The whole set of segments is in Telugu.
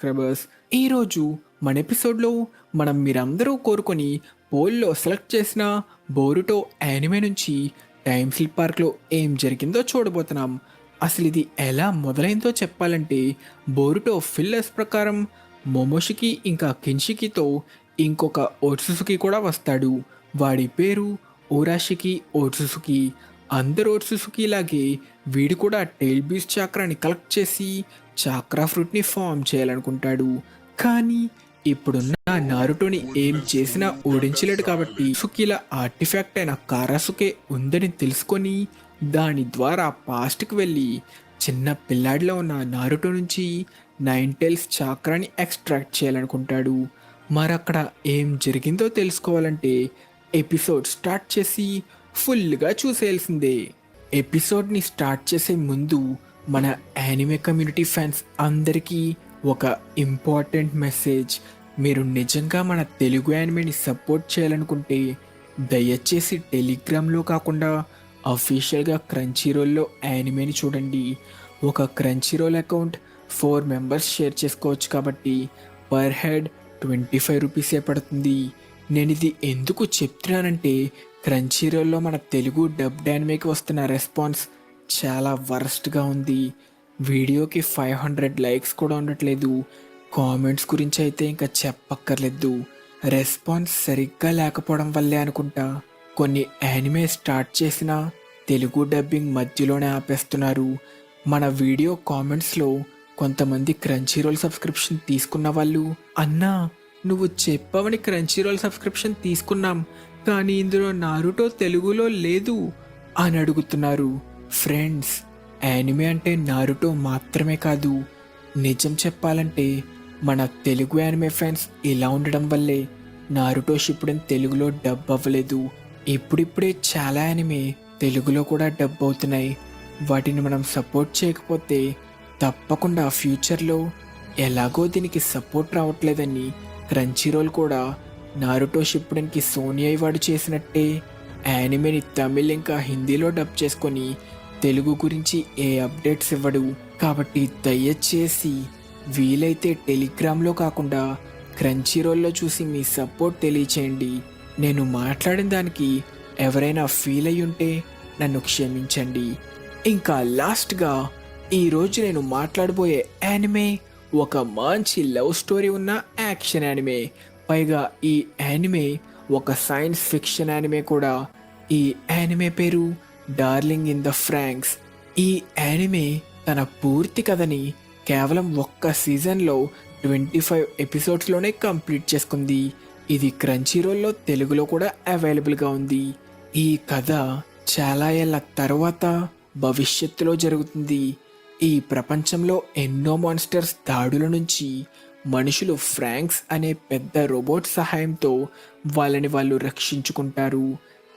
సబ్స్క్రైబర్స్. ఈరోజు మన ఎపిసోడ్లో మీరందరూ కోరుకొని పోల్లో సెలెక్ట్ చేసిన బోరుటో యానిమే నుంచి టైమ్ స్లిప్ పార్క్లో ఏం జరిగిందో చూడబోతున్నాం. అసలు ఇది ఎలా మొదలైందో చెప్పాలంటే బోరుటో ఫిల్లర్స్ ప్రకారం మొమోషికి ఇంకా కిన్షికితో ఇంకొక ఓట్సుసుకి కూడా వస్తాడు. వాడి పేరు ఓరాషికి ఓట్సుసుకి. అందరు ఓట్సుసుకి లాగే వీడు కూడా టెయిల్ బీస్ట్ చాక్రాని కలెక్ట్ చేసి చాక్రా ఫ్రూట్ని ఫామ్ చేయాలనుకుంటాడు. కానీ ఇప్పుడున్న నారుటోని ఏం చేసినా ఓడించలేడు కాబట్టి సుకీల ఆర్టిఫాక్ట్ అయిన కారాసుకే ఉందని తెలుసుకొని దాని ద్వారా పాస్ట్కి వెళ్ళి చిన్న పిల్లాడిలో ఉన్న నారుటో నుంచి 9 టైల్స్ చాక్రాని ఎక్స్ట్రాక్ట్ చేయాలనుకుంటాడు. మరక్కడ ఏం జరిగిందో తెలుసుకోవాలంటే ఎపిసోడ్ స్టార్ట్ చేసి ఫుల్గా చూసేయాల్సిందే. ఎపిసోడ్ని స్టార్ట్ చేసే ముందు మన యానిమే కమ్యూనిటీ ఫ్యాన్స్ అందరికీ ఒక ఇంపార్టెంట్ మెసేజ్. మీరు నిజంగా మన తెలుగు యానిమేని సపోర్ట్ చేయాలనుకుంటే దయచేసి టెలిగ్రామ్లో కాకుండా అఫీషియల్గా క్రంచీరోల్లో యానిమేని చూడండి. ఒక క్రంచీరోల్ అకౌంట్ 4 మెంబర్స్ షేర్ చేసుకోవచ్చు కాబట్టి పర్ హెడ్ 25 రూపీసే పడుతుంది. నేను ఇది ఎందుకు చెప్తున్నానంటే క్రంచీరోల్లో మన తెలుగు డబ్డ్ యానిమేకి వస్తున్న రెస్పాన్స్ చాలా వర్స్ట్గా ఉంది. వీడియోకి 500 లైక్స్ కూడా ఉండట్లేదు. కామెంట్స్ గురించి అయితే ఇంకా చెప్పక్కర్లేదు. రెస్పాన్స్ సరిగ్గా లేకపోవడం వల్లే అనుకుంటా కొన్ని యానిమే స్టార్ట్ చేసినా తెలుగు డబ్బింగ్ మధ్యలోనే ఆపేస్తున్నారు. మన వీడియో కామెంట్స్లో కొంతమంది క్రంచీరోల్ సబ్స్క్రిప్షన్ తీసుకున్న వాళ్ళు, అన్నా నువ్వు చెప్పవని క్రంచీరోల్ సబ్స్క్రిప్షన్ తీసుకున్నాం కానీ ఇందులో నారుటో తెలుగులో లేదు అని అడుగుతున్నారు. ఫ్రెండ్స్, యానిమే అంటే నారుటో మాత్రమే కాదు. నిజం చెప్పాలంటే మన తెలుగు యానిమే ఫ్యాన్స్ ఇలా ఉండడం వల్లే నారుటో షిప్పుడెన్ తెలుగులో డబ్ అవ్వలేదు. ఇప్పుడిప్పుడే చాలా యానిమే తెలుగులో కూడా డబ్ అవుతున్నాయి. వాటిని మనం సపోర్ట్ చేయకపోతే తప్పకుండా ఫ్యూచర్లో ఎలాగో దీనికి సపోర్ట్ రావట్లేదని క్రంచీరోల్ కూడా నారుటో షిప్పుడెన్కి సోనీ వాడు చేసినట్టే యానిమేని తమిళ్ ఇంకా హిందీలో డబ్ చేసుకొని తెలుగు గురించి ఏ అప్డేట్స్ ఇవ్వడు. కాబట్టి దయచేసి వీలైతే టెలిగ్రామ్లో కాకుండా క్రంచీరోల్లో చూసి మీ సపోర్ట్ తెలియచేయండి. నేను మాట్లాడిన దానికి ఎవరైనా ఫీల్ అయ్యి ఉంటే నన్ను క్షమించండి. ఇంకా లాస్ట్గా ఈరోజు నేను మాట్లాడబోయే యానిమే ఒక మంచి లవ్ స్టోరీ ఉన్న యాక్షన్ యానిమే. పైగా ఈ యానిమే ఒక సైన్స్ ఫిక్షన్ యానిమే కూడా. ఈ యానిమే పేరు డార్లింగ్ ఇన్ ద ఫ్రాంక్స్. ఈ యానిమే తన పూర్తి కథని కేవలం ఒక్క సీజన్లో 25 ఎపిసోడ్స్లోనే కంప్లీట్ చేసుకుంది. ఇది క్రంచీరోల్లో తెలుగులో కూడా అవైలబుల్గా ఉంది. ఈ కథ చాలా ఏళ్ళ తర్వాత భవిష్యత్తులో జరుగుతుంది. ఈ ప్రపంచంలో ఎన్నో మాన్స్టర్స్ దాడుల నుంచి మనుషులు ఫ్రాంక్స్ అనే పెద్ద రోబోట్ సహాయంతో వాళ్ళని వాళ్ళు రక్షించుకుంటారు.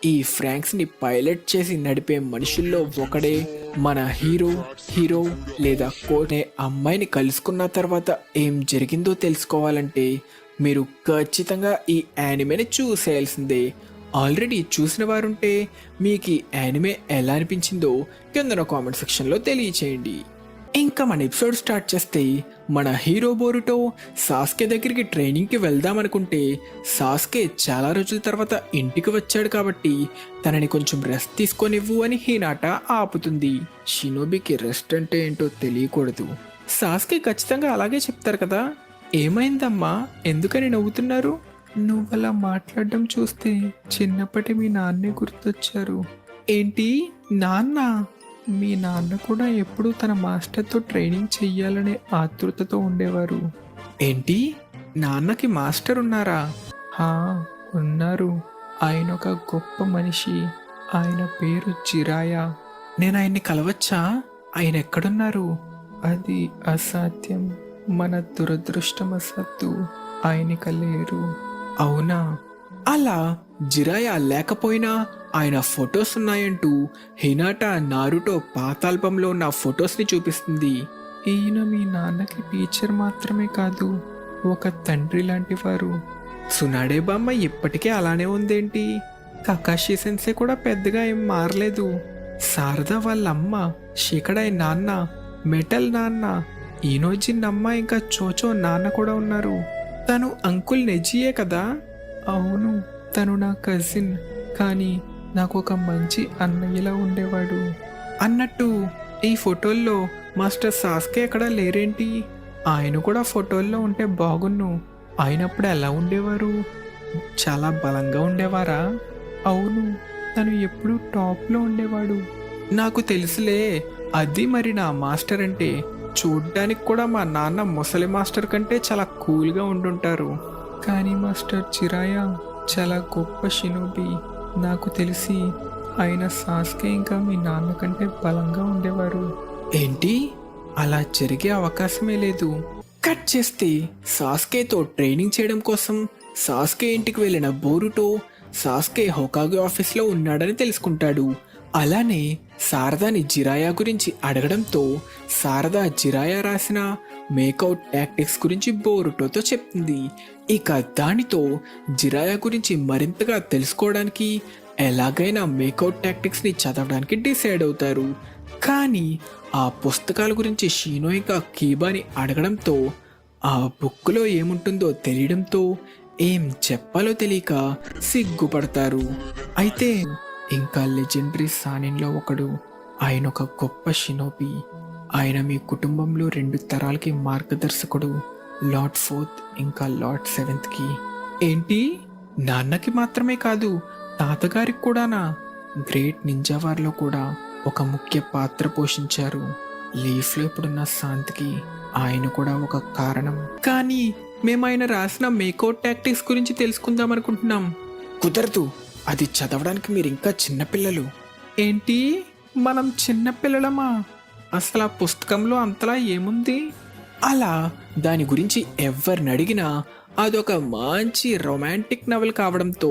ఈ ఫ్రాంక్స్ని పైలట్ చేసి నడిపే మనుషుల్లో ఒకడే మన హీరో లేదా కోటే అమ్మాయిని కలుసుకున్న తర్వాత ఏం జరిగిందో తెలుసుకోవాలంటే మీరు ఖచ్చితంగా ఈ యానిమేని చూసేయాల్సిందే. ఆల్రెడీ చూసిన వారుంటే మీకు ఈ యానిమే ఎలా అనిపించిందో కింద కామెంట్ సెక్షన్లో తెలియచేయండి. ఇంకా మన ఎపిసోడ్ స్టార్ట్ చేస్తే మన హీరో బోరుటో సాస్కే దగ్గరికి ట్రైనింగ్కి వెళ్దామనుకుంటే సాస్కే చాలా రోజుల తర్వాత ఇంటికి వచ్చాడు కాబట్టి తనని కొంచెం రెస్ట్ తీసుకొనివ్వు అని హినాటా ఆపుతుంది. షినోబికి రెస్ట్ అంటే ఏంటో తెలియకూడదు. సాస్కే ఖచ్చితంగా అలాగే చెప్తారు కదా. ఏమైందమ్మా, ఎందుకని నవ్వుతున్నారు? నువ్వలా మాట్లాడడం చూస్తే చిన్నప్పటి మీ నాన్నే గుర్తొచ్చారు. ఏంటి నాన్న? మీ నాన్న కూడా ఎప్పుడూ తన మాస్టర్తో ట్రైనింగ్ చెయ్యాలనే ఆతృతతో ఉండేవారు. ఏంటి, నాన్నకి మాస్టర్ ఉన్నారా? హా, ఉన్నారు. ఆయన ఒక గొప్ప మనిషి. ఆయన పేరు జిరాయా. నేను ఆయన్ని కలవచ్చా? ఆయన ఎక్కడున్నారు? అది అసాధ్యం. మన దురదృష్టవశాత్తు ఆయనక లేరు. అవునా? అలా జిరాయా లేకపోయినా ఆయన ఫొటోస్ ఉన్నాయంటూ హినాటా నారుటో పాతాల్బంలో ఉన్న ఫొటోస్ని చూపిస్తుంది. ఈయన మీ నాన్నకి టీచర్ మాత్రమే కాదు, ఒక తండ్రి లాంటి వారు. సునాడే బామ్మ ఇప్పటికే అలానే ఉందేంటి? కకాషి సెన్సే కూడా పెద్దగా ఏం మారలేదు. శారద వాళ్ళ అమ్మ, శిఖడాయ్ నాన్న, మెటల్ నాన్న ఈనోజిన్ అమ్మ ఇంకా చోచో నాన్న కూడా ఉన్నారు. తను అంకుల్ నెజియే కదా? అవును, తను నా కజిన్, కానీ నాకు ఒక మంచి అన్నయ్యలా ఉండేవాడు. అన్నట్టు ఈ ఫోటోల్లో మాస్టర్ సాస్కే ఎక్కడా లేరేంటి? ఆయన కూడా ఫోటోల్లో ఉంటే బాగున్ను. ఆయనప్పుడు ఎలా ఉండేవారు? చాలా బలంగా ఉండేవారా? అవును, తను ఎప్పుడూ టాప్లో ఉండేవాడు. నాకు తెలుసులే, అది మరి నా మాస్టర్ అంటే. చూడ్డానికి కూడా మా నాన్న ముసలి మాస్టర్ కంటే చాలా కూల్గా ఉండుంటారు. కానీ మాస్టర్ చిరాయా చాలా గొప్ప షినోబి. నాకు తెలిసి ఆయన సాస్కే ఇంకా మీ నాన్న కంటే బలంగా ఉండేవారు. ఏంటి? అలా జరిగే అవకాశమే లేదు. కట్ చేస్తే సాస్కేతో ట్రైనింగ్ చేయడం కోసం సాస్కే ఇంటికి వెళ్ళిన బోరుటో సాస్కే హోకాగే ఆఫీస్లో ఉన్నాడని తెలుసుకుంటాడు. అలానే శారదాని జిరాయా గురించి అడగడంతో శారదా జిరాయా రాసిన మేకౌట్ టాక్టిక్స్ గురించి బోరుటోతో చెప్తుంది. ఇక దానితో జిరాయా గురించి మరింతగా తెలుసుకోవడానికి ఎలాగైనా మేకౌట్ టాక్టిక్స్ని చదవడానికి డిసైడ్ అవుతారు. కానీ ఆ పుస్తకాల గురించి షీనో ఇంకా కీబాని అడగడంతో ఆ బుక్లో ఏముంటుందో తెలియడంతో ఏం చెప్పాలో తెలియక సిగ్గుపడతారు. అయితే ఇంకా లెజెండరీ సానిన్లో ఒకడు, ఆయన ఒక గొప్ప షినోబి. ఆయన మీ కుటుంబంలో 2 తరాలకి మార్గదర్శకుడు, లార్డ్ 4th ఇంకా లార్డ్ 7th. ఏంటి? నాన్నకి మాత్రమే కాదు, తాతగారికి కూడానా? గ్రేట్ నింజా వార్లో కూడా ఒక ముఖ్య పాత్ర పోషించారు. లీఫ్లో ఇప్పుడున్న శాంతికి ఆయన కూడా ఒక కారణం. కానీ మేము ఆయన రాసిన మేకౌట్ టాక్టిక్స్ గురించి తెలుసుకుందాం అనుకుంటున్నాం. కుదరదు, అది చదవడానికి మీరు ఇంకా చిన్నపిల్లలు. ఏంటి? మనం చిన్నపిల్లలమా? అసలు ఆ పుస్తకంలో అంతలా ఏముంది? అలా దాని గురించి ఎవరిని అడిగినా అదొక మంచి రొమాంటిక్ నవల్ కావడంతో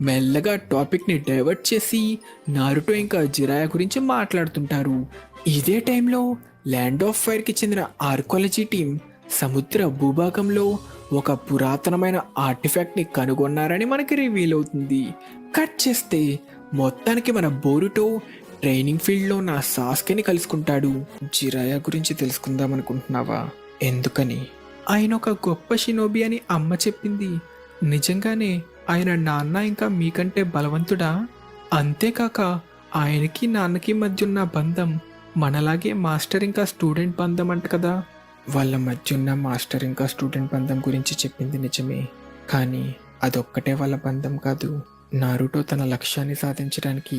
మెల్లగా టాపిక్ని డైవర్ట్ చేసి నారుటో ఇంకా జిరాయా గురించి మాట్లాడుతుంటారు. ఇదే టైంలో ల్యాండ్ ఆఫ్ ఫైర్కి చెందిన ఆర్కాలజీ టీం సముద్ర భూభాగంలో ఒక పురాతనమైన ఆర్టిఫాక్ట్ని కనుగొన్నారని మనకి రివీల్ అవుతుంది. కట్ చేస్తే మొత్తానికి మన బోరుటో ట్రైనింగ్ ఫీల్డ్లో నా సాస్కేని కలుసుకుంటాడు. జిరాయా గురించి తెలుసుకుందాం అనుకుంటున్నావా? ఎందుకని? ఆయన ఒక గొప్ప షినోబి అని అమ్మ చెప్పింది. నిజంగానే ఆయన నాన్న ఇంకా మీకంటే బలవంతుడా? అంతేకాక ఆయనకి నాన్నకి మధ్య ఉన్న బంధం మనలాగే మాస్టర్ ఇంకా స్టూడెంట్ బంధం అంట కదా. వాళ్ళ మధ్య ఉన్న మాస్టర్ ఇంకా స్టూడెంట్ బంధం గురించి చెప్పింది నిజమే, కానీ అదొక్కటే వాళ్ళ బంధం కాదు. నారుటో తన లక్ష్యాన్ని సాధించడానికి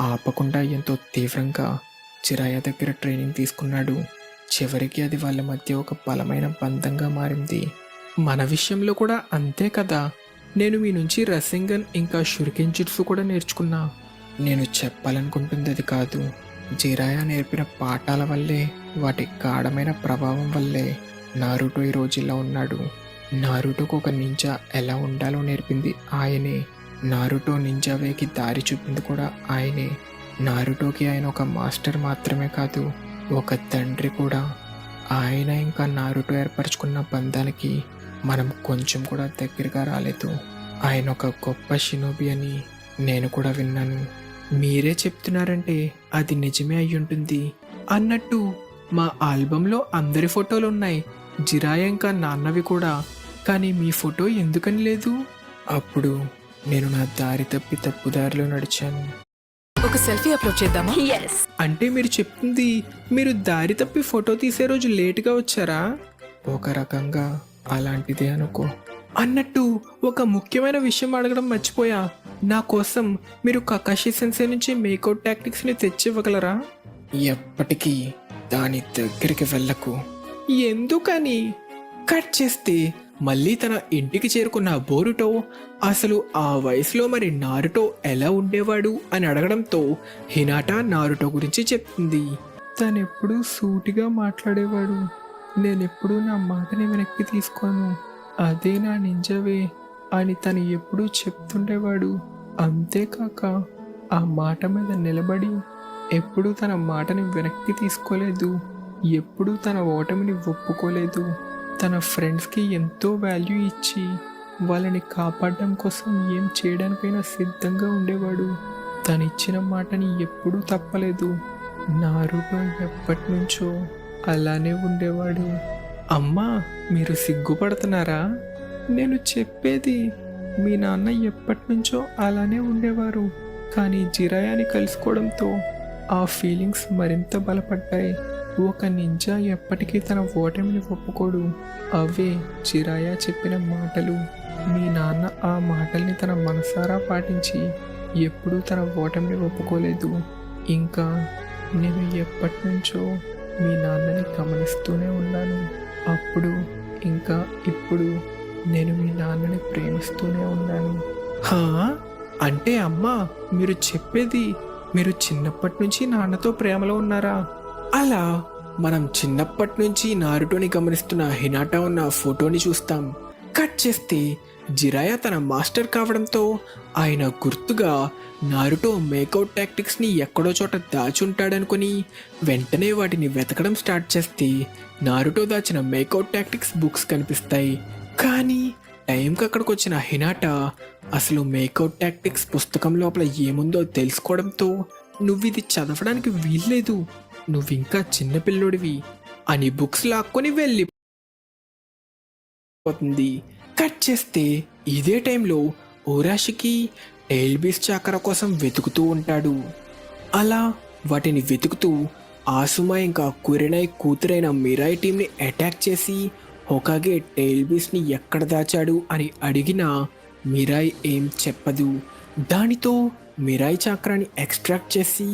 ఆపకుండా ఎంతో తీవ్రంగా చిరాయా దగ్గర ట్రైనింగ్ తీసుకున్నాడు. చివరికి అది వాళ్ళ మధ్య ఒక బలమైన బంధంగా మారింది. మన విషయంలో కూడా అంతే కదా. నేను మీ నుంచి రసింగన్ ఇంకా షురికెన్ జుట్సు కూడా నేర్చుకున్నా. నేను చెప్పాలనుకుంటుంది అది కాదు. జిరాయా నేర్పిన పాఠాల వల్లే, వాటి గాఢమైన ప్రభావం వల్లే నారుటో ఈ రోజుల్లో ఉన్నాడు. నారుటోకు ఒక నింజా ఎలా ఉండాలో నేర్పింది ఆయనే. నారుటో నింజా వేకి దారి చూపింది కూడా ఆయనే. నారుటోకి ఆయన ఒక మాస్టర్ మాత్రమే కాదు, ఒక తండ్రి కూడా. ఆయన ఇంకా నారుటో ఏర్పరచుకున్న బంధానికి మనం కొంచెం కూడా దగ్గరగా రాలేదు. ఆయన ఒక గొప్ప షినోబి అని నేను కూడా విన్నాను. మీరే చెప్తున్నారంటే అది నిజమే అయ్యుంటుంది. అన్నట్టు మా ఆల్బంలో అందరి ఫోటోలు ఉన్నాయి, జిరాయా ఇంకా నాన్నవి కూడా. కానీ మీ ఫోటో ఎందుకని లేదు? అప్పుడు నేను నా దారి తప్పి తప్పుదారిలో నడిచాను. ఒక సెల్ఫీ అప్లోడ్ చేద్దామా? అంటే మీరు చెప్తుంది మీరు దారి తప్పి ఫోటో తీసే రోజు లేటుగా వచ్చారా? ఒక రకంగా అలాంటిదే అనుకో. అన్నట్టు ఒక ముఖ్యమైన విషయం అడగడం మర్చిపోయా. నా కోసం మీరు కకాషి సెన్సే నుంచి మేకౌట్ టాక్టిక్స్ని తెచ్చివ్వగలరా? ఎప్పటికీ దాని దగ్గరికి వెళ్ళకు. ఎందుకని? కట్ చేస్తే మళ్ళీ తన ఇంటికి చేరుకున్న బోరుటో అసలు ఆ వయసులో మరి నారుటో ఎలా ఉండేవాడు అని అడగడంతో హినాటా నారుటో గురించి చెప్తుంది. తనెప్పుడూ సూటిగా మాట్లాడేవాడు. నేనెప్పుడూ నా మాటని వెనక్కి తీసుకోను. అదే నా నింజవే అని తను ఎప్పుడూ చెప్తుండేవాడు. అంతేకాక ఆ మాట మీద నిలబడి ఎప్పుడూ తన మాటని వెనక్కి తీసుకోలేదు. ఎప్పుడూ తన ఓటమిని ఒప్పుకోలేదు. తన ఫ్రెండ్స్కి ఎంతో వాల్యూ ఇచ్చి వాళ్ళని కాపాడడం కోసం ఏం చేయడానికైనా సిద్ధంగా ఉండేవాడు. తను ఇచ్చిన మాటని ఎప్పుడూ తప్పలేదు. నారుటో ఎప్పటి నుంచో అలానే ఉండేవాడు. అమ్మా, మీరు సిగ్గుపడుతున్నారా? నేను చెప్పేది, మీ నాన్న ఎప్పటినుంచో అలానే ఉండేవారు. కానీ జిరాయాని కలుసుకోవడంతో ఆ ఫీలింగ్స్ మరింత బలపడ్డాయి. ఒక నింజా ఎప్పటికీ తన ఓటమిని ఒప్పుకోడు. అవే జిరాయా చెప్పిన మాటలు. మీ నాన్న ఆ మాటల్ని తన మనసారా పాటించి ఎప్పుడూ తన ఓటమిని ఒప్పుకోలేదు. ఇంకా నేను ఎప్పటి నుంచో మీ నాన్నని గమనిస్తూనే ఉన్నాను. అప్పుడు ఇంకా ఇప్పుడు నేను మీ నాన్నని ప్రేమిస్తూనే ఉన్నాను. హా, అంటే అమ్మా, మీరు చెప్పేది మీరు చిన్నప్పటి నుంచి నాన్నతో ప్రేమలో ఉన్నారా? అలా మనం చిన్నప్పటి నుంచి నారుటోని గమనిస్తున్న హినాటా ఉన్న ఫోటోని చూస్తాం. కట్ చేస్తే జిరాయా తన మాస్టర్ కావడంతో ఆయన గుర్తుగా నారుటో మేకౌట్ టాక్టిక్స్ని ఎక్కడో చోట దాచుంటాడనుకుని వెంటనే వాటిని వెతకడం స్టార్ట్ చేస్తే నారుటో దాచిన మేకౌట్ టాక్టిక్స్ బుక్స్ కనిపిస్తాయి. కానీ టైంకి అక్కడికి వచ్చిన హినాటా అసలు మేకౌట్ టాక్టిక్స్ పుస్తకం లోపల ఏముందో తెలుసుకోవడంతో నువ్విది చదవడానికి వీల్లేదు, నువ్వింకా చిన్నపిల్లోడివి అని బుక్స్ లాక్కొని వెళ్ళిపోతుంది. కట్ చేస్తే ఇదే టైంలో ఓరాషికి టైల్బీస్ చాకర కోసం వెతుకుతూ ఉంటాడు. అలా వాటిని వెతుకుతూ ఆసుమా ఇంకా కురెనై కూతురైన మిరాయ్ టీంని అటాక్ చేసి హోకాగే టైల్బీస్ని ఎక్కడ దాచాడు అని అడిగినా మిరాయ్ ఏం చెప్పదు. దానితో మిరాయ్ చాక్రాని ఎక్స్ట్రాక్ట్ చేసి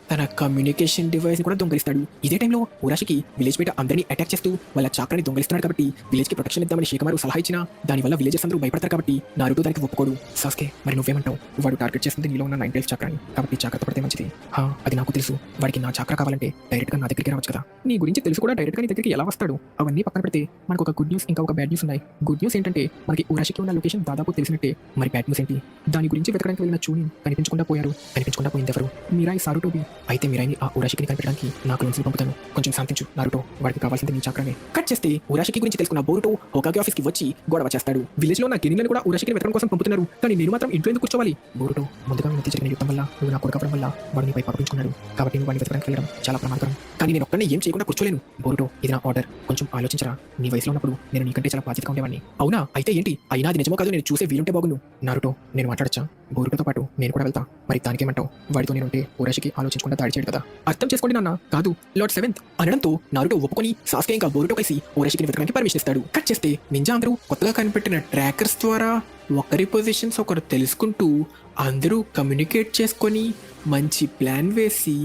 తన కమ్యూనికేషన్ డివైస్ని కూడా దొంగలిస్తాడు. ఇదే టైంలో ఉరాషికి విలేజ్ బయట అందరినీ అటాక్ చేస్తూ వాళ్ళ చాక్రాని దొంగలిస్తున్నాడు కాబట్టి విలేజ్కి ప్రొటెక్షన్ ఇద్దామని షికమారు సలహా ఇచ్చినా దానివల్ల విలేజెస్ అందరూ భయపడతారు కాబట్టి నారుటో దానికి ఒప్పుకోడు. సాస్కే, మరి నువ్వేమంటావు? వాడు టార్గెట్ చేస్తుంది నీలో ఉన్న 9 టైల్స్ చాక్రాని, కాబట్టి జాగ్రత్త పడితే మంచిది. అది నాకు తెలుసు. వాడికి నా చాక్రా కావాలంటే డైరెక్ట్గా నా దగ్గరికి రావచ్చు కదా. నీ గురించి తెలుసు కూడా డైరెక్ట్గా నీ దగ్గరికి ఎలా వస్తాడు? అవన్నీ పక్కన పెడితే మనకు ఒక గుడ్ న్యూస్ ఇంకా ఒక బ్యాడ్ న్యూస్ ఉన్నాయి. గుడ్ న్యూస్ ఏంటంటే మనకి ఉరాషికి ఉన్న లొకేషన్ దాదాపు తెలిసినట్టే. మరి బ్యాడ్ న్యూస్ ఏంటి? దాని గురించి వెతకడానికి వెళ్ళిన చూని కనిపించకుండా పోయారు. కనిపించకుండా పోయింది ఎవరు? మిరాయ్ సారుటోబి. అయితే మిరాయిని ఆ ఉరాషికిని కనిపెట్టడానికి నాకు లోన్స్ని పంపుతాను. కొంచెం శాంతించు నారుటో, వాడికి కావాల్సింది నీ చాక్రానే. కట్ చేస్తే ఉరాషికి గురించి తెలుసుకున్న బోరుటో హోకాగే ఆఫీస్కి వచ్చి గొడవ చేస్తాడు. విలేజ్ లో ఉన్న గిరిలను కూడా ఉరాషికిని వెతకడం కోసం పంపుతున్నారు, కానీ నేను మాత్రం ఇంట్లో ఎందుకు కూర్చోవాలి? బోరుటో, ముందుగా మధ్య జరిగిన యుద్ధం వల్ల నువ్వు నా కొడుకు అవ్వడం వల్ల వాడు నీపై పట్టుకుంటున్నాడు, కాబట్టి నువ్వు వాడిని వెతకడానికి వెళ్ళడం చాలా ప్రమాదకరం. కానీ నేను ఒక్కనే ఏం చేయకుండా కూర్చోలేను. బోరుటో, ఇది నా ఆర్డర్, కొంచెం ఆలోచించరా. నీ వయసులో ఉన్నప్పుడు నేను నీకంటే చాలా బాధ్యతగా ఉండేవాడిని. అవునా? అయితే ఏంటి? అయినా అది నిజమో కాదు నేను చూసే వీలుంటే బాగుండు. నారుటో, నేను మాట్లాడచ్చా? బోరుటోతో పాటు నేను కూడా వెళ్తా. మరి దానికేమంటావు? వాడితో నేనుంటే ఉరాషికి ఆలోచించకుండా దాడి చేయడు కదా. అర్థం చేసుకోండి నాన్న. కాదు, లార్డ్ సెవెంత్ అనడంతో నారుటో ఒప్పుకొని సాస్కే ఇంకా బోరుటో కలిసి ఓరాషికిని వెతకడానికి పర్మిషన్ ఇస్తాడు. కట్ చేస్తే నింజా అందరూ కొత్తగా కనిపెట్టిన ట్రాకర్స్ ద్వారా ఒకరి పొజిషన్స్ ఒకరు తెలుసుకుంటూ అందరూ కమ్యూనికేట్ చేసుకొని మంచి ప్లాన్ వేసి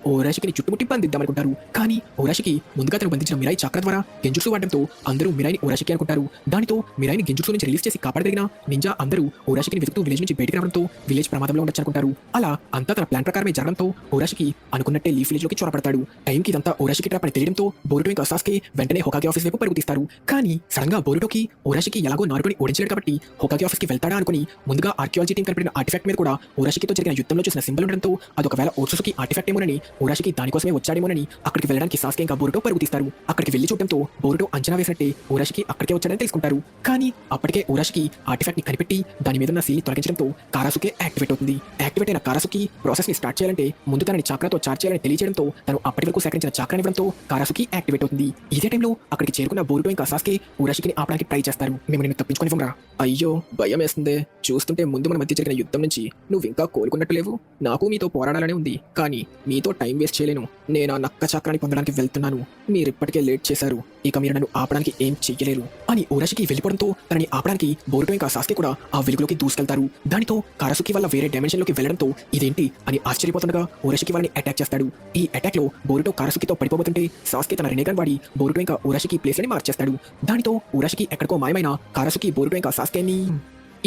ఓరాషికిని చుట్టుముట్టి బంధిద్దామనుకుంటారు. కానీ ఓరాషికి ముందుగా తను బంధించిన మిరాయి చక్ర ద్వారా గెంజుట్సు వాడడంతో అందరూ మిరాయిని ఓరాషికి అనుకుంటారు. దానితో మిరాయిని గెంజుట్సు నుంచి రిలీజ్ చేసి కాపాడగలిగిన నింజా అందరూ ఓరాషికిని వెతుకుతూ విలేజ్ నుంచి బయటికి రావడంతో విలేజ్ ప్రమాదంలో ఉండొచ్చు అనుకుంటారు. అలా అంతా తన ప్లాన్ ప్రకారమే జరగడంతో ఓరాషికి అనుకున్నట్టే లీఫ్ విలేజ్ లోకి చొరపడతాడు. టైంకి ఇదంతా ఓరాషికి ట్రాప్ అని తెలియడంతో బోరుటో ఇంకా సాస్కే వెంటనే హోకాగే ఆఫీస్ వైపు పరుగు తీస్తారు. కానీ సడన్ గా బోరుటోకి ఓరాషికి ఎలాగో నారుటోని ఓడించలేడు కాబట్టి హోకాగే ఆఫీస్కి వెళ్తాడా అనుకుని ముందుగా ఆర్కియాలజీ టీం కనిపెట్టిన ఆర్టిఫాక్ట్ మీద కూడా ఓరాషికితో జరిగిన యుద్ధంలో చూసిన సింబల్ ఉండడంతో అదొకవేళ ఓట్సుకి ఆర్టిఫాక్ట్ ఏమోనని ఓరాషికి దానికోసమే వచ్చాడేమోనని అక్కడికి వెళ్ళడానికి సాస్కే ఇంకా బోరుటో పరుగు తీస్తారు. అక్కడికి వెళ్లి చూడడంతో బోరుటో అంచనా వేసినట్టే ఓరాషికి అక్కడికే వచ్చాడని తెలుసుకుంటారు. కానీ అప్పటికే ఓరాషికి ఆర్టిఫాక్ట్ ని కనిపెట్టి దాని మీద ఉన్న సీల్ తొలగించడంతో కారాసుకే యాక్టివేట్ అవుతుంది. యాక్టివేట్ అయిన కారాసుకి ప్రాసెస్ ని స్టార్ట్ చేయాలంటే ముందు తనని చాక్రాతో చార్జ్ చేయాలని తెలియజేయడంతో తను అప్పటి వరకు సేకరించిన చాక్రాని ఇవ్వడంతో కారాసుకి యాక్టివేట్ అవుతుంది. ఇదే టైంలో అక్కడికి చేరుకున్న బోరుటో ఇంకా సాస్కే ఓరాషికిని ఆపడానికి ట్రై చేస్తారు. మేము నిన్ను తప్పించుకొని రా. అయ్యో, భయం వేస్తుంది. చూస్తుంటే ముందు మన మధ్య జరిగిన యుద్ధం నుంచి నువ్వు ఇంకా కోలుకున్నట్టు లేవు. నాకు మీతో పోరాడాలనే ఉంది, కానీ మీతో టైం వేస్ట్ చేయలేను. నేను ఆ నక్క చక్రాన్ని పొందడానికి వెళ్తున్నాను. మీరు ఇప్పటికే లేట్ చేశారు, ఇక మీరు నన్ను ఆపడానికి ఏం చెయ్యలేరు అని ఓరాషికి వెళ్ళిపోవడంతో తనని ఆపడానికి బోరుటో ఇంకా సాస్కే కూడా ఆ వెలుగులోకి దూసుకెళ్తారు. దానితో కారాసుకి వల్ల వేరే డైమెన్షన్ లోకి వెళ్లడంతో ఇదేంటి అని ఆశ్చర్యపోతుండగా ఓరాషికి వాళ్ళని అటాక్ చేస్తాడు. ఈ అటాక్ లో బోరుటో కారాసుకితో పడిపోతుంటే సాస్కే తన రెనేగాన్ వాడి బోరుటో ఇంకా ఓరాషికి ప్లేస్ అని మార్చేస్తాడు. దానితో ఓరాషికి ఎక్కడికో మాయమైన కారాసుకి బోరుటో ఇంకా సాస్కేని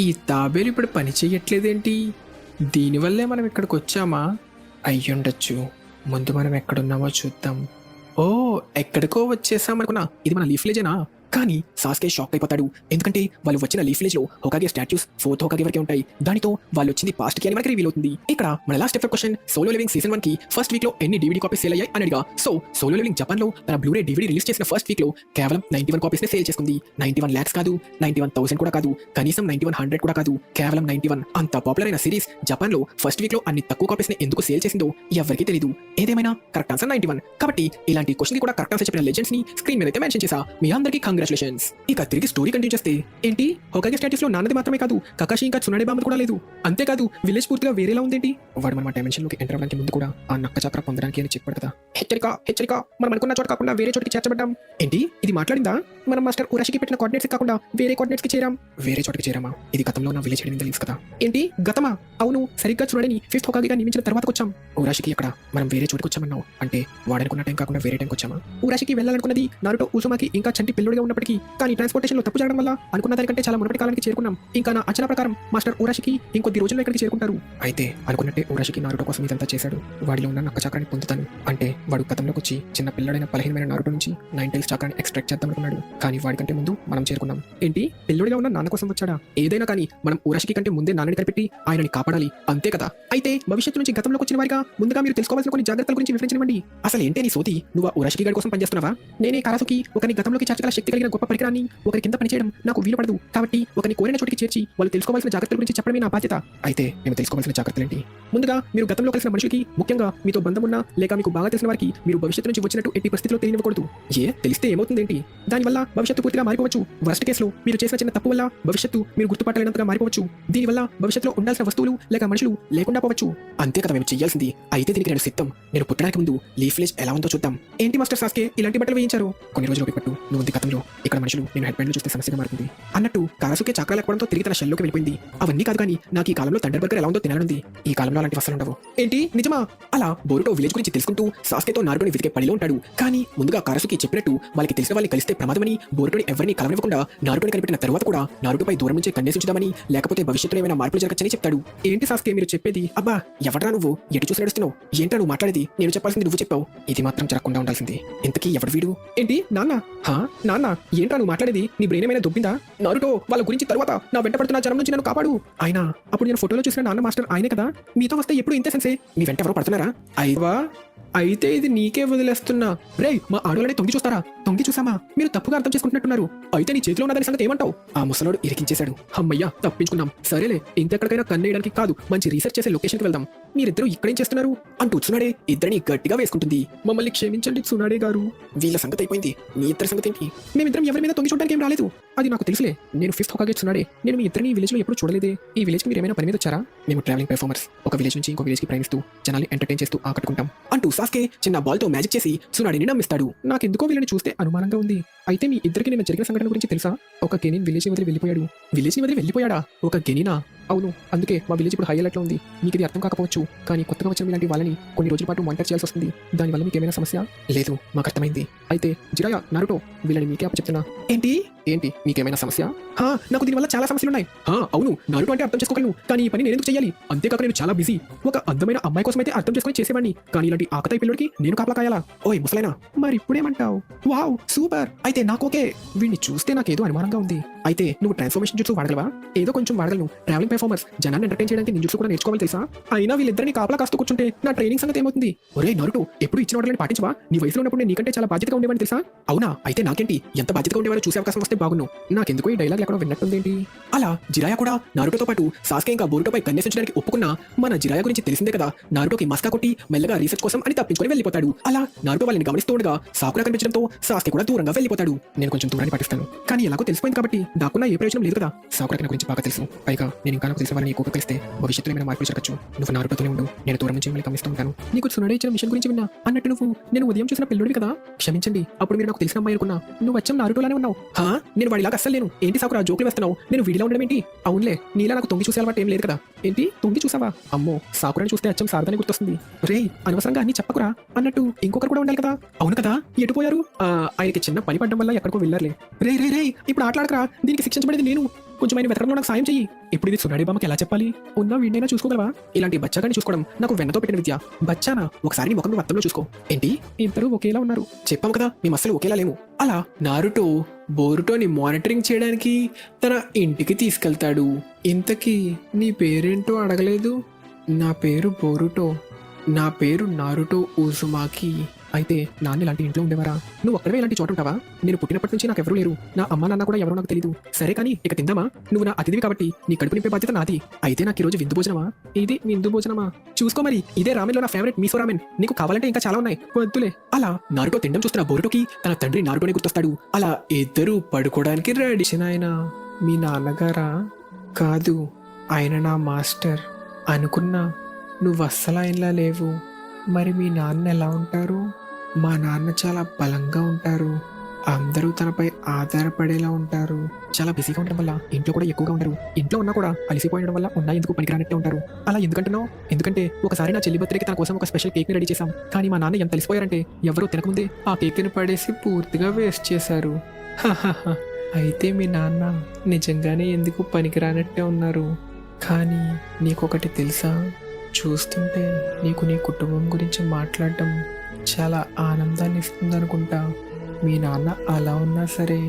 ఈ తాబేలు ఇప్పుడు పని చెయ్యట్లేదేంటి? దీనివల్లే మనం ఇక్కడికి వచ్చామా? అయ్యుండొచ్చు. ముందు మనం ఎక్కడున్నామో చూద్దాం. ఓ, ఎక్కడికో వచ్చేసామనుకున్నా. ఇది మన లీఫ్ విలేజేనా? కానీ సాస్కే షాక్ అయిపోతాడు. ఎందుకంటే వాళ్ళు వచ్చిన లీఫ్ విలేజ్ లో హోకాగే స్టాచ్యూస్ 4th హోకాగే వరకే ఉంటాయి. దానితో వాళ్ళు వచ్చింది పాస్ట్ కి అని మనకి రివీల్ అవుతుంది. ఇక్కడ మన last effect question, solo living season 1 కి ఫస్ట్ వీక్ లో ఎన్ని DVD కాపీస్ సేల్ అయ్యాయి అన్నదిగా. సో సోలో లివింగ్ జపాన్ లో తన బ్లూరే DVD రిలీజ్ చేసిన ఫస్ట్ వీక్ లో కేవలం 91 కాపీస్ ని సేల్ చేసుకుంది. 91 lakhs కాదు, 91,000 కూడా కాదు, కనీసం 9100 కూడా కాదు, కేవలం 91. అంత పాపులర్ అయిన సిరీస్ జపాన్ లో ఫస్ట్ వీక్ లో అన్ని తక్కువ కాపీస్ ని ఎందుకు సేల్ చేసిందో ఎవరికీ తెలియదు. ఏదేమైనా కరెక్ట్ ఆన్సర్ 91. కాబట్టి ఇలాంటి క్వశ్చన్ కి కూడా కరెక్ట్ ఆన్సర్ చెప్పిన లెజెండ్స్ ని స్క్రీన్ మీద అయితే మెన్షన్ చేసా. మీ అందరికీ కంగ్రాచులేషన్స్. ఇక తిరిగి స్టోరీ కంటిన్యూ చేస్తే, ఏంటి హోకాగే స్టాట్యూస్ లో నాన్నది మాత్రమే కాదు, కకాషి ఇంకా సునాడే బాంబు కూడా లేదు. అంతేకాదు విలేజ్ పూర్తిగా వేరేలా ఉందేంటి. వాడు మన డైమెన్షన్ లోకి ఎంటర్ అవ్వడానికి ముందు కూడా ఆ నక్క చక్ర పొందడానికి అని చెప్పాడు కదా. హెచ్చరిక హెచ్చరిక, మనం అనుకున్న చోట కాకుండా వేరే చోటికి చేర్చబడ్డాం. ఏంటి ఇది మాట్లాడిందా? మనం మాస్టర్ ఉరాషికి పెట్టిన కోఆర్డినేట్స్ కాకుండా వేరే కోఆర్డినేట్స్ కి చేరాం. వేరే చోటికి చేరామా? ఇది గతంలో ఉన్న విలేజ్ హెడింగ్ తెలుసు కదా. ఏంటి గతమా? అవును, సరిగ్గా చూడని 5th హోకాగేగా నియమించిన తర్వాతకు వచ్చాం. ఉరాషికి ఎక్కడ? మనం వేరే చోటికి వచ్చామన్నావు అంటే వాడు అనుకున్న టైం కాకుండా వేరే టైంకి వచ్చామా? ఉరాషికి వెళ్ళాలనుకున్నది నారుటో ఉజుమాకి ఇంకా చంటి పిల్లుడిగా ఉన్నప్పటికీ, కానీ ట్రాన్స్పోర్టేషన్ లో తప్పు జరగడం వల్ల అనుకున్న దానికంటే చాలా మునుపటి కాలానికి చేరుకున్నాం. ఇంకా నా అంచనా ప్రకారం మాస్టర్ ఉరాషికి ఇంకొద్ది రోజుల్లో ఇక్కడికి చేరుకుంటారు. అయితే అనుకున్నట్టే ఉరాషికి నారుటో కోసం ఇదంతా చేశాడు. వాడిలో ఉన్న నక్క చక్రాన్ని పొందుతాను అంటే వాడు గతంలోకి వచ్చి చిన్న పిల్లడైన బలహీనమైన నారుటో నుంచి 9 tails చక్రాన్ని ఎక్స్ట్రాక్ట్ చేద్దాం అనుకున్నాడు. కానీ వాడికంటే ముందు మనం చేరుకున్నాం. ఏంటి పిల్లుడిగా ఉన్న నాన్న కోసం వచ్చాడా? ఏదైనా కానీ మనం ఉరాషికి కంటే ముందే నాన్నని కనిపెట్టి ఆయనని కాపాడాలి, అంతే కదా. అయితే భవిష్యత్తు నుంచి గతంలోకి వచ్చిన వారిగా ముందుగా మీరు తెలుసుకోవాల్సిన కొన్ని జాగ్రత్తల గురించి వివరించనివ్వండి. అసలు ఏంటి నీ సోతి? నువ్వు ఉరాషికి గారి కోసం పనిచేస్తున్నావా? నేనే కారాసుకి ఒకరిని గతంలోకి చేర్చగల శక్తి కలిగిన గొప్ప పరికరాన్ని ఒకరి కింద పనిచేయడం నాకు వీలు పడదు. కాబట్టి ఒకరిని కోరిన చోటికి చేర్చి వాళ్ళు తెలుసుకోవాల్సిన జాగ్రత్తల గురించి చెప్పడమే నా బాధ్యత. అయితే మేము తెలుసుకోవాల్సిన జాగ్రత్తలు ఏంటి? ముందుగా మీరు గతంలో కలిసిన మనుషులకి, ముఖ్యంగా మీతో బంధం ఉన్న లేక మీకు బాగా తెలిసిన వారికి మీరు భవిష్యత్తు నుంచి వచ్చినట్టు ఎట్టి పరిస్థితిలో తెలియనివ్వకూడదు. తెలిస్తే ఏమవుతుంది ఏంటి? దానివల్ల భవిష్యత్తు పూర్తిగా మారిపోవచ్చు. వర్స్ట్ కేసులో మీరు చేసిన చిన్న తప్పు వల్ల భవిష్యత్తు మీరు గుర్తుపట్టలేనంతగా మారిపోవచ్చు. దీనివల్ల భవిష్యత్తులో ఉండాల్సిన వస్తువులు లేక మనుషులు లేకుండా పోవచ్చు. అంతే కదా మేము చేయాల్సింది. అయితే దీనికి నేను సిద్ధం. నేను పుట్టడానికి ముందు లీఫ్ విలేజ్ ఎలా ఉందో చూద్దాం. ఏంటి మాస్టర్ సాస్కే ఇలాంటి బట్టలు వేయించారు? కొన్ని రోజులు పట్టు. నువ్వు ఉంది గతంలో ఇక్కడ మనుషులు నేను హెడ్ బ్యాండ్ చూస్తే సమస్యగా మారుతుంది అన్నట్టు కారాసుకే చక్రా లేకపోవడంతో తిరిగి తన షెల్లోకి వెళ్ళిపోయింది. అవన్నీ కాదు కానీ నాకు ఈ కాలంలో థండర్ బర్గర్ ఎలా ఉందో తినాలనుంది. ఈ కాలంలో అలాంటి వసలు ఉండవు. ఏంటి నిజమా? అలా బోరుటో విలేజ్ గురించి తెలుసుకుంటూ సాస్కేతో నారుటోని వెతికే పనిలో ఉంటాడు. కానీ ముందుగా కారాసుకి చెప్పినట్టు వాళ్ళకి తెలిసిన వాళ్ళని కలిస్తే ప్రమాదమని, బోరుటోని ఎవరిని కలవనివ్వకుండా నారుటోని కనిపెట్టిన తర్వాత కూడా నారుటోపై దూరం నుంచే కన్నేసించుదామని, లేకపోతే భవిష్యత్తులో ఏమైనా మార్పులు జరగచ్చని చెప్తాడు. ఏంటి సాస్కే మీరు చెప్పేది? అబ్బా ఎవడ్రా నువ్వు? ఎటు చూసి నడుస్తున్నావు? ఏంట్రా నువ్వు మాట్లాడేది? నేను చెప్పాల్సింది నువ్వు చెప్పావు. ఇది మాత్రం జరగకుండా ఉండాల్సింది. ఇంతకీ ఎవడు వీడు? ఏంటి నాన్న? నాన్న ఏంట్రా నువ్వు మాట్లాడేది? నీ బ్రెయిన్ ఏమైనా దొబ్బిందా? నారుటో వాళ్ళ గురించి తర్వాత నా వెంట పడుతున్న జనం నుంచి నన్ను కాపాడు. ఆయన అప్పుడు నేను ఫోటోలో చూసిన నాన్న మాస్టర్ ఆయనే కదా. మీతో వస్తే ఎప్పుడు ఇంతే సెన్సే. మీ వెంట ఎవరో పడుతున్నారా? అయ్యవా అయితే ఇది నీకే వదిలేస్తున్నా. రే మా ఆడోళ్ళని తొంగి చూస్తారా? తొంగి చూసామా? మీరు తప్పుగా అర్థం చేసుకుంటున్నట్టున్నారు. అయితే నీ చేతిలో ఉన్నదాని సంగతి ఏమంటావు? ఆ ముసలోడు ఇరికించేశాడు. అమ్మయ్యా తప్పించుకున్నాం. సరేలే ఇంకెక్కడికైనా కన్నేయడానికి కాదు, మంచి రీసెర్చ్ చేసే లొకేషన్కి వెళ్దాం. మీరిద్దరూ ఇక్కడేం చేస్తున్నారు అంటూ సునాడే ఇద్దరిని గట్టిగా వేసుకుంటుంది. మమ్మల్ని క్షమించండి సునాడే గారు. వీళ్ళ సంగతి అయిపోయింది. మీ ఇద్దరి సంగతి ఏంటి? మేమిద్దరం ఎవరి మీద తొంగి చూడడానికి ఏం రాలేదు. అది నాకు తెలుసులే. నేను 5th హోకాగే సునాడే. నేను మీ ఇద్దరిని విలేజ్ లో ఎప్పుడు చూడలేదే. ఈ విలేజ్ కి మీరు ఏమైనా పని మీద వచ్చారా? మేము ట్రావెలింగ్ పెర్ఫార్మర్స్. ఒక విలేజ్ నుంచి ఇంకో విలేజ్ కి ప్రయాణిస్తూ జనాల్ని ఎంటర్టైన్ చేస్తూ ఆకట్టుకుంటాం అంటూ సాస్కే చిన్న బాల్ తో మ్యాజిక్ చేసి సునాడిని నమ్మిస్తాడు. నాకెందుకో వీళ్ళని చూస్తే అనుమానంగా ఉంది. అయితే మీ ఇద్దరికి నేను జరిగిన సంఘటన గురించి తెలుసా? ఒక గెనిన్ విలేజ్ వదిలి వెళ్ళిపోయాడు. విలేజ్ ని వదిలి వెళ్ళిపోయాడా? ఒక గెనినా? అవును, అందుకే మా విలేజ్ ఇప్పుడు హై అలర్ట్ లో ఉంది. మీకు ఇది అర్థం కాకపోవచ్చు, కానీ కొత్తగా వచ్చిన ఇలాంటి వాళ్ళని కొన్ని రోజుల పాటు మానిటర్ చేయాల్సి వస్తుంది. దానివల్ల మీకు ఏమైనా సమస్య? లేదు, మాకు అర్థమైంది. అయితే జిరాయా, నారుటో వీళ్ళని మీకే అప్పచెప్తున్నా. ఏంటి ఏంటి మీకేమైనా సమస్య? నాకు దీనివల్ల చాలా సమస్యలు ఉన్నాయి. అవును, నారుటో అంటే అర్థం చేసుకోగలను, కానీ ఈ పని నేను ఎందుకు చేయాలి? అంతేకాక నేను చాలా బిజీ. ఒక అందమైన అమ్మాయి కోసం అయితే అర్థం చేసుకుని చేసేవాడిని, కానీ ఇలాంటి ఆకతాయి పిల్లడికి నేను కాపలా కాయాలా? ఓయ్ ముసలైనా, మరి ఇప్పుడేమంటావు? Wow super. అయితే నాకు ఓకే. వీడిని చూస్తే నాకేదో అనుమానంగా ఉంది. అయితే నువ్వు ట్రాన్స్ఫర్మేషన్ జుట్సు వాడగలవా? ఏదో కొంచెం వాడగలను. ట్రావెలింగ్ పెర్ఫార్మర్స్ జనాన్ని ఎంటర్టైన్ చేయడానికి నింజుట్సు కూడా నేర్చుకోవాలి తెలుసా? అయినా వీళ్ళిద్దరిని కాపలా కాస్తూ కూర్చుంటే నా ట్రైనింగ్ సంగతి ఏమవుతుంది? ఒరే నారుటో, ఎప్పుడు ఇచ్చిన ఆర్డర్లను పాటించవా? నీ వయసులో ఉన్నప్పుడు నేను నీకంటే చాలా బాధ్యతగా ఉండేవాడిని తెలుసా? అవునా? అయితే నాకేంటి, ఎంత బాధ్యతగా ఉండేవారో చూసే అవకాశం వస్తే బాగున్నావు. నాకెందుకో ఈ డైలాగ్ ఎక్కడో విన్నట్టుందేంటి? అలా జిరాయా కూడా నారుటోతో పాటు సాస్కే ఇంకా బోరుటోపై కన్నేసించడానికి ఒప్పుకున్నా మన జిరాయా గురించి తెలిసిందే కదా. నారుటోకి మస్కా కొట్టి మెల్లగా రీసెర్చ్ కోసం అని తప్పించుకొని వెళ్ళిపోతాడు. అలా నారుటో వాళ్ళని గమనిస్తూ ఉండగా సాకురా కనిపించడంతో సాస్కే కూడా దూరంగా వెళ్ళిపోతాడు. నేను కొంచెం దూరాన్ని పాటిస్తాను, కానీ ఎలాగో తెలిసిపోయింది కాబట్టి దాక్కున్న ఏ ప్రయోజనం లేదు కదా. సాకురాకి నా గురించి బాగా తెలుసు. పైగా నేను ఇంకా నాకు తెలిసిన వారిని ఎక్కువగా కలిస్తే భవిష్యత్తులో ఏమైనా మార్పులు జరగచ్చు. నువ్వు నారుటోతోనే ఉండు, నేను దూరం నుంచి మిమ్మల్ని గమనిస్తూ ఉంటాను. నీకు సునాడే ఇచ్చిన మిషన్ గురించి విన్నా అన్నట్టు నువ్వు నేను ఉదయం చూసిన పిల్లోడివి కదా. క్షమించండి, అప్పుడు మీరు నాకు తెలిసిన అమ్మాయి అనుకున్నా. నువ్వు వచ్చాం నారుటోలానే ఉన్నావు. నేను వాడిలాగా అస్సలు లేను. ఏంటి సాకురా జోకులు వేస్తున్నావు? నేను వీడిలో ఉండడం ఏంటి? అవునులే, నీలా నాకు తొంగి చూసే అలవాటు ఏం లేదు కదా. ఏంటి తొంగి చూసావా? అమ్మో, సాకురాని చూస్తే అచ్చం సారదాని గుర్తొస్తుంది. రే అనవసరంగా అన్ని చెప్పకురా అన్నట్టు ఇంకొకరు కూడా ఉండాలి కదా. అవును కదా, ఎటు పోయారు? ఆయనకి చిన్న పని పడడం వల్ల ఎక్కడికో వెళ్ళారులే. రే రే రే ఇప్పుడు ఆటలాడకరా, దీనికి శిక్షించబడేది నేను. కొంచెం ఆయన వెతకంలో నాకు సాయం చెయ్యి. ఇప్పుడు ఇది సునాడి బామ్మకి ఎలా చెప్పాలి? ఉన్న వీడినైనా చూసుకోగలవా? ఇలాంటి బచ్చాగాని చూసుకోవడం నాకు వెన్నతో పెట్టిన విద్య. బచ్చానా? ఒకసారి నీ ముఖం నువ్వు అద్దంలో చూసుకో. ఏంటి ఇద్దరు ఒకేలా ఉన్నారు? చెప్పాము కదా మేము అస్సలు ఒకేలా లేము. అలా నారుటో బోరుటోని మానిటరింగ్ చేయడానికి తన ఇంటికి తీసుకెళ్తాడు. ఇంతకీ నీ పేరేంటో అడగలేదు. నా పేరు బోరుటో. నా పేరు నారుటో ఊజుమాకి. అయితే నాన్న ఇలాంటి ఇంట్లో ఉండేవారా? నువ్వు ఒక్కడవే ఇలాంటి చోట ఉంటావా? నేను పుట్టినప్పటి నుంచి నాకు ఎవరూ లేరు. నా అమ్మ నాన్న కూడా ఎవరో నాకు తెలియదు. సరే కానీ ఇక తిందామా? నువ్వు నా అతిథివి కాబట్టి నీ కడుపు నింపే బాధ్యత నాది. అయితే నాకు ఈ రోజు విందు భోజనమా? ఇది విందు భోజనమా? చూసుకో మరి. ఇదే రామెన్లో నా ఫేవరెట్ మీసో రామెన్. నీకు కావాలంటే ఇంకా చాలా ఉన్నాయి. వద్దులే. అలా నారుటో తినడం చూస్తున్న బోరుటోకి తన తండ్రి నారుటోనే గుర్తొస్తాడు. అలా ఇద్దరు పడుకోవడానికి రెడీ. ఆయన మీ నాన్నగారా? కాదు, ఆయన నా మాస్టర్. అనుకున్నా నువ్వు అస్సలు ఆయనలా లేవు. మరి మీ నాన్న ఎలా ఉంటారు? మా నాన్న చాలా బలంగా ఉంటారు. అందరూ తనపై ఆధారపడేలా ఉంటారు. చాలా బిజీగా ఉండడం వల్ల ఇంట్లో కూడా ఎక్కువగా ఉండరు. ఇంట్లో ఉన్నా కూడా అలసిపోయడం వల్ల ఉన్నా ఎందుకు పనికిరానట్టే ఉంటారు. అలా ఎందుకంటున్నావు? ఎందుకంటే ఒకసారి నా చెల్లి బర్త్డేకి తన కోసం ఒక స్పెషల్ కేక్ ని రెడీ చేశాం. కానీ మా నాన్న ఎంత అలసిపోయారంటే ఎవరూ తినకముందే ఆ కేక్ ని పడేసి పూర్తిగా వేస్ట్ చేశారు. హహహ. అయితే మీ నాన్న నిజంగానే ఎందుకు పనికిరానట్టే ఉన్నారు. కానీ నీకొకటి తెలుసా? చూస్తుంటే నీకు నీ కుటుంబం గురించి మాట్లాడటం చాలా ఆనందాన్ని ఇస్తుందనుకుంటా. మీ నాన్న అలా ఉన్నా సరే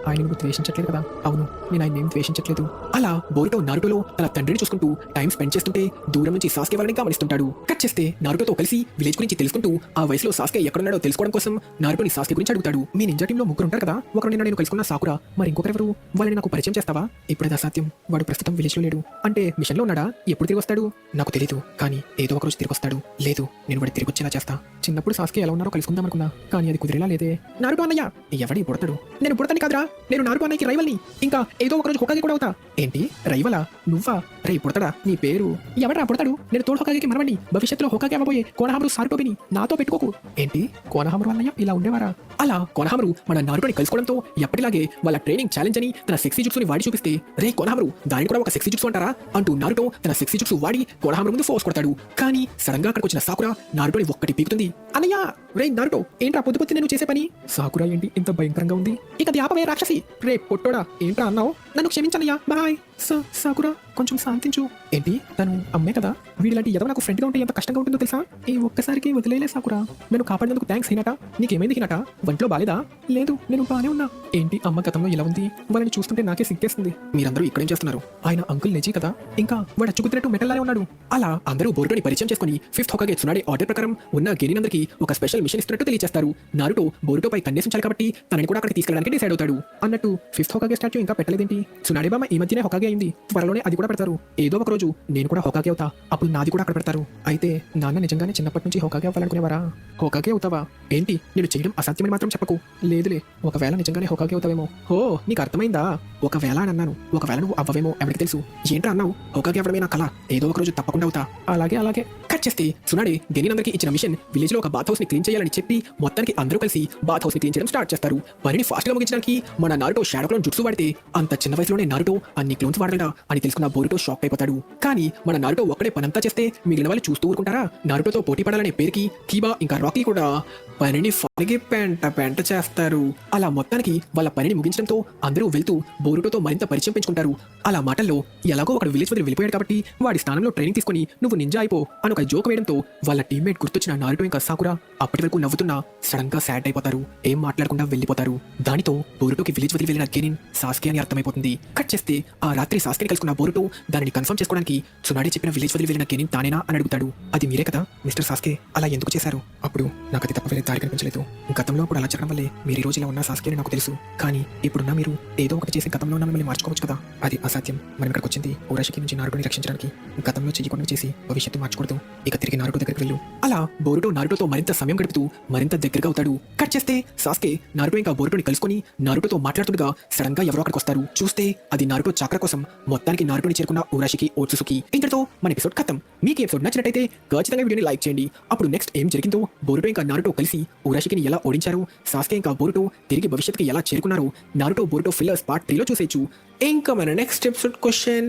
ఆయన నువ్వు ద్వేషించట్లేదు కదా? అవును, నేను ఆయన ఏం ద్వేషించట్లేదు. అలా బోరుటో నారుటోలో తన తండ్రిని చూసుకుంటూ టైం స్పెండ్ చేస్తుంటే దూరం నుంచి సాస్కే వాళ్ళని గమనిస్తుంటాడు. కట్ చేస్తే నారుటోతో కలిసి విలేజ్ గురించి తెలుసుకుంటూ ఆ వయసులో సాస్కే ఎక్కడున్నాడో తెలుసుకోవడం కోసం నారుటోని సాస్కే గురించి అడుగుతాడు. మీ నింజా టీంలో ముగ్గురు ఉంటారు కదా? ఒకరు నిన్న నేను కలుసుకున్న సాకురా, మరి ఇంకొకరెవరు? వాళ్ళని నాకు పరిచయం చేస్తావా? ఇప్పుడు అది అసాధ్యం. వాడు ప్రస్తుతం విలేజ్ లో లేడు. అంటే మిషన్ లో ఉన్నాడా? ఎప్పుడు తిరిగి వస్తాడు? నాకు తెలీదు, కానీ ఏదో ఒక రోజు తిరిగి వస్తాడు. లేదు, నేను వాడి తిరిగి వచ్చేలా చేస్తా. చిన్నప్పుడు సాస్కే ఎలా ఉన్నారో కలుసుకుందాం అనుకున్నా, కానీ అది కుదిరేలా లేదే. నారుటో అన్నయ్య, ఎవడి పుడతాడు? నేను పుడతాను కాదురా, నేను నారుటో అన్నయ్యకి రైవల్ని. ఇంకా ఏదో ఒకరోజు హోకాగి కూడా అవుతా. ఏంటి రైవలా? నువ్వా? రే పుడతాడా? నీ పేరు ఎవడరా పుడతాడు? నేను తోడు హోకాగికి మనవండి. భవిష్యత్తులో హోకాగి అవ్వబోయే కోనహామరు సారుటోబిని నాతో పెట్టుకోకు. ఏంటి కోనహామరు అన్నయ్య ఇలా ఉండేవారా? అలా కోనహామరు మన నారుటోని కలుసుకోవడంతో ఎప్పటిలాగే వాళ్ళ ట్రైనింగ్ ఛాలెంజ్ అని తన సెక్సీ జుట్సుని వాడి చూపిస్తే, రే కోనహామరు దాన్ని కూడా ఒక సెక్సీ జుట్సు అంటారా అంటూ నారుటో తన సెక్సీ జుట్సు వాడి కోనహామరు ముందు ఫోర్స్ కొడతాడు. కానీ సడన్ గా అక్కడికి వచ్చిన సాకురా నారుటోని ఒక్కటి పీకుతుంది. అన్నయ్య, రే నారుటో, ఏంట్రా పొద్దు పొద్దు నేను చేసే పని? సాకురా ఏంటి ఇంత భయంకరంగా ఉంది? ఇక ధ్యాపమే రాక్షసి. రే పొట్టోడా, ఏంట్రా అన్నావు? నన్ను క్షమించనయ్యా, బాయ్. సాకురా కొంచెం శాంతించు. ఏంటి తను అమ్మే కదా? వీడిలాంటి ఎదవ నాకు ఫ్రెండ్ గా ఉంటే ఎంత కష్టంగా ఉంటుందో తెలుసా? ఈ ఒక్కసారికి వదిలేలే సాకురా. నన్ను కాపాడినందుకు థ్యాంక్స్ హినాట. నీకేమైంది హినాట? వంట్లో బాలేదా? లేదు, నేను బానే ఉన్నా. ఏంటి అమ్మ గతంలో ఇలా ఉంది? వాళ్ళని చూస్తుంటే నాకే సిగ్గేస్తుంది. మీరందరూ ఇక్కడేం చేస్తున్నారు? ఆయన అంకుల్ నెజీ కదా? ఇంకా వాడు అచ్చుకుతున్నట్టు మెటల్లానే ఉన్నాడు. అలా అందరూ బోరుటోని పరిచయం చేసుకుని ఫిఫ్త్ హోకాగే సునాడే ఆర్డర్ ప్రకారం ఉన్న గెనినందరికి ఒక స్పెషల్ మిషన్ ఇస్తున్నట్టు తెలియజేస్తారు. నారుటో బోరుటోపై కన్నేసించాలి కాబట్టి తనని కూడా అక్కడికి తీసుకెళ్ళడానికి డిసైడ్ అవుతాడు. అన్నట్టు ఫిఫ్త్ హోకాగే స్టాచ్యూ ఇంకా పెట్టలేదేంటి? సునాడే బామ్మ ఈ మధ్యనే హోకాగే అయింది. త్వరలోనే అది కూడా పెడతారు. ఏదో ఒక రోజు నేను కూడా హోకాగే అవుతా, అప్పుడు నాది కూడా అక్కడ పెడతారు. అయితే నాన్న నిజంగానే చిన్నప్పటి నుంచి హోకాగే అవ్వాలనుకునేవారా? హోకాగే అవుతావా? ఏంటి నేను చేయడం అసాధ్యమని మాత్రం చెప్పకు. లేదులే, ఒకవేళ నిజంగానే హోకాగే అవుతావేమో. ఓ, నీకు అర్థమైందా? ఒకవేళ అని అన్నాను. ఒకవేళ నువ్వు అవ్వవేమో ఎవరికి తెలుసు? ఏంట్రా అన్నావు? హోకాగే అవ్వడమే నా కళ. ఏదో ఒక రోజు తప్పకుండా అవుతా. అలాగే అలాగే. కట్ చేస్తే సునాడే గెనినందరికి ఇచ్చిన మిషన్ విలేజ్ లో ఒక బాత్ హౌస్ ని క్లీన్ చేయాలని చెప్పి మొత్తానికి అందరూ కలిసి బాత్ హౌస్ ని క్లీన్ చేయడం స్టార్ట్ చేస్తారు. పనిని ఫాస్ట్ గా ముగించడానికి మన నారుటో షాడో క్లోన్ జుట్సు వాడితే అంత చిన్న వయసులోనే నారుటో అన్ని క్లోన్స్ వాడగలడా అని తెలుసుకున్న బోరుటో షాక్ అయిపోతాడు. కానీ మన నారుటో ఒక్కడే పనంతా చేస్తే మిగిలిన వాళ్ళు చూస్తూ ఊరుకుంటారా? నారుటోతో పోటీ పడాలనే పేరుకి కీబా ఇంకా రాకీ కూడా పనిని ఫాలిగి పెంట చేస్తారు. అలా మొత్తానికి వాళ్ళ పనిని ముగించడంతో అందరూ వెళ్తూ బోరుటోతో మరింత పరిచయం పెంచుకుంటారు. అలా మాటల్లో ఎలాగో ఒకడు విలేజ్ వదిలి వెళ్ళిపోయాడు కాబట్టి వాడి స్థానంలో ట్రైనింగ్ తీసుకుని నువ్వు నింజా అయిపో అని ఒక జోక్ వేయడంతో వాళ్ళ టీమ్మేట్ గుర్తొచ్చిన నారుటో ఇంకా సాకురా అప్పటి వరకు నవ్వుతున్నా సడన్ గా సాడ్ అయిపోతారు. ఏం మాట్లాడకుండా వెళ్ళిపోతారు. దానితో బోరుటోకి విలేజ్ వదిలి వెళ్ళిన గెనిన్ సాస్కే అని అర్థమైపోతుంది. కట్ చేస్తే ఆ రాత్రి సాస్కేని కలుసుకున్న బోరుటో దానిని కన్ఫర్మ్ చేసుకోవడానికి సునాడే చెప్పిన విలేజ్ వదిలి వెళ్ళిన గెనిన్ తానేనా అని అడుగుతాడు. అది మీరే కదా మిస్టర్ సాస్కే, అలా ఎందుకు చేశారు? అప్పుడు నాకు అది తప్ప వేరే దారి కనిపించలేదు. గతంలో కూడా అలా జరగడం వల్లే మీరు ఈ రోజు ఇలా ఉన్న సాస్కే అని నాకు తెలుసు. కానీ ఇప్పుడున్న మీరు ఏదో ఒకటి చేసి గతంలో ఉన్న మిమ్మల్ని మార్చుకోవచ్చు కదా? అది అసాధ్యం. మనం ఇక్కడికి వచ్చింది ఊరాషికి నుంచి నారుటోని రక్షించడానికి. గతంలో చెయ్యకుండా చేసి భవిష్యత్తు మార్చకూడదు. ఇక తిరిగి నారుటో దగ్గరికి వెళ్ళు. అలా బోరుటో నారుటోతో మరింత సమయం గడుపుతూ మరింత దగ్గరగా అవుతాడు. కట్ చేస్తే సాస్కే నారుటో ఇంకా బోరుటోని కలుసుకొని నారుటోతో మాట్లాడుతుండగా సడన్ గా ఎవరో అక్కడికి వస్తారు. చూస్తే అది నారుటో చాక్ర కోసం మొత్తానికి నారుటోని చేరుకున్న ఊరాషికి ఓట్సుసుకి. ఇంతటితో మన ఎపిసోడ్ ఖతం. మీకు ఎపిసోడ్ నచ్చినట్టయితే ఖచ్చితంగా వీడియోని లైక్ చేయండి. అప్పుడు నెక్స్ట్ ఏం జరిగిందో, బోరుటో ఇంకా నారుటో కలిసి ఊరాషికిని ఎలా ఓడించారు, సాస్కే ఇంకా బోరుటో తిరిగి భవిష్యత్తుకి ఎలా చేరుకున్నారో నారుటో బోరుటో ఫిల్లర్స్ పార్ట్ 3లో చూసేయచ్చు. ఇంకా మన నెక్స్ట్ ఎపిసోడ్ క్వశ్చన్